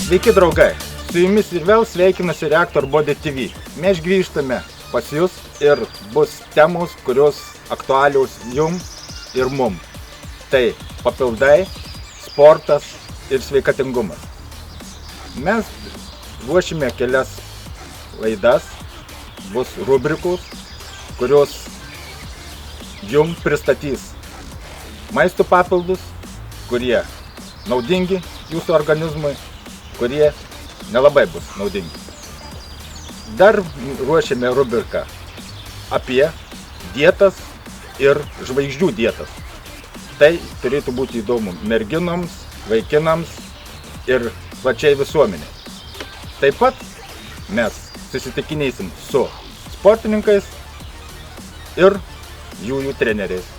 Sveiki draugai, su jumis ir vėl sveikinasi Reaktor Body TV. Mes grįžtame pas jūs ir bus temos, kurios aktualios jum ir mum. Tai papildai, sportas ir sveikatingumas. Mes ruošime kelias laidas, bus rubrikos, kurios jum pristatys maisto papildus, kurie naudingi jūsų organizmui, kurie nelabai bus naudingi. Dar ruošiame rubriką apie dietas ir žvaigždžių dietas. Tai turėtų būti įdomu merginoms, vaikinams ir plačiai visuomenė. Taip pat mes susitikinėsim su sportininkais ir jų treneriais.